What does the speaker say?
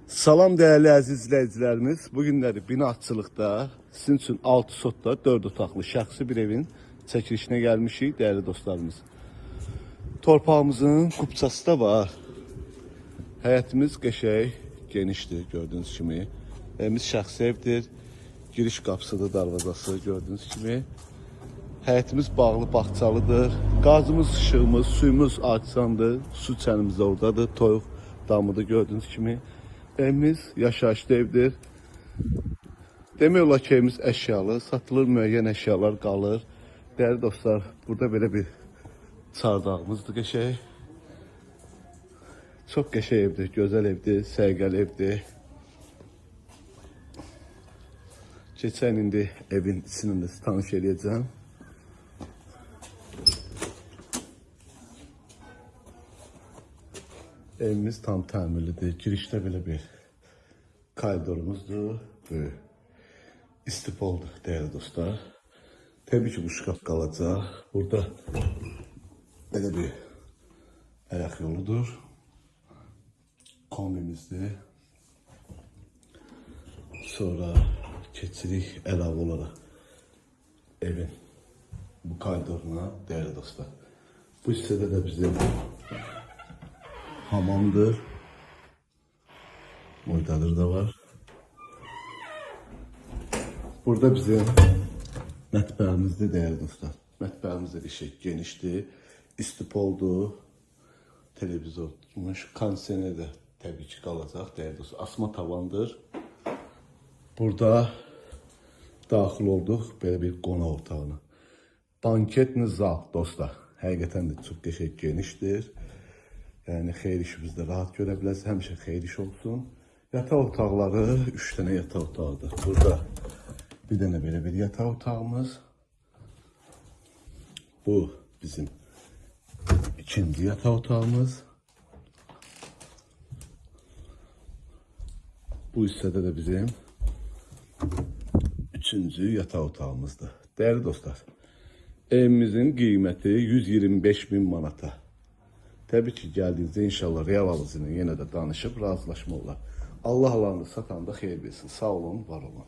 Salam değerli əziz izləyicilərimiz. Bugünləri binaçılıqda sizin üçün 6 sotda 4 otaqlı şəxsi bir evin çəkilişinə gəlmişik değerli dostlarımız. Torpağımızın kupçası da var. Həyətimiz qəşəng, genişdir gördüğünüz kimi. Evimiz şəxsi evdir. Giriş qapısıdır, darvazası gördüğünüz kimi. Həyətimiz bağlı, bağçalıdır. Qazımız, ışığımız, suyumuz artsandır. Su çənimiz oradadır. Toyuq damıdır gördüğünüz kimi. Evimiz yaşayışlı evdir. Demək olar ki, evimiz əşyalı, satılır, müəyyən əşyalar qalır. Değerli dostlar, burada belə bir çardağımızdır qəşəng. Çox qəşəng evdir, gözəl evdir, səliqəli evdir. Keçən indi evin içini də tanış edəcəm. Evimiz tam təmirlidir. Girişdə belə bir koridorumuzdur. Böyük istipoldur değerli dostlar. Təbii ki bu şkaf qalacaq. Burada belə bir ayaq yoludur. Kombimizdir. Sonra keçirik əlavə olaraq evin bu koridoruna değerli dostlar. Bu hissədə də bizim hamamdır. Moydadır da var. Burada bizim mətbəximizdir değerli dostlar. Mətbəximiz də şey genişdir. İstipoldur. Televizormuş. Kondisioner də təbii ki qalacaq değerli dostlar. Asma tavandır. Burada daxil olduq belə bir qonaq otağına. Banketli zal dostlar. Həqiqətən də çox qəşəng genişdir. Yani xeyir işimizdə rahat görə bilərsiniz. Həmişə xeyir iş olsun. Yataq otaqları 3 dənə yataq otağıdır. Burada bir dənə belə bir yataq otağımız. Bu bizim ikinci yataq otağımız. Bu hissədə də bizim üçüncü yataq otağımızdır. Değerli dostlar, evimizin qiyməti 125.000 manata. Təbii ki geldiğinizde inşallah real alıcının yenə də danışıb razılaşma olar. Allah alanı satanda xeyir versin. Sağ olun, var olun.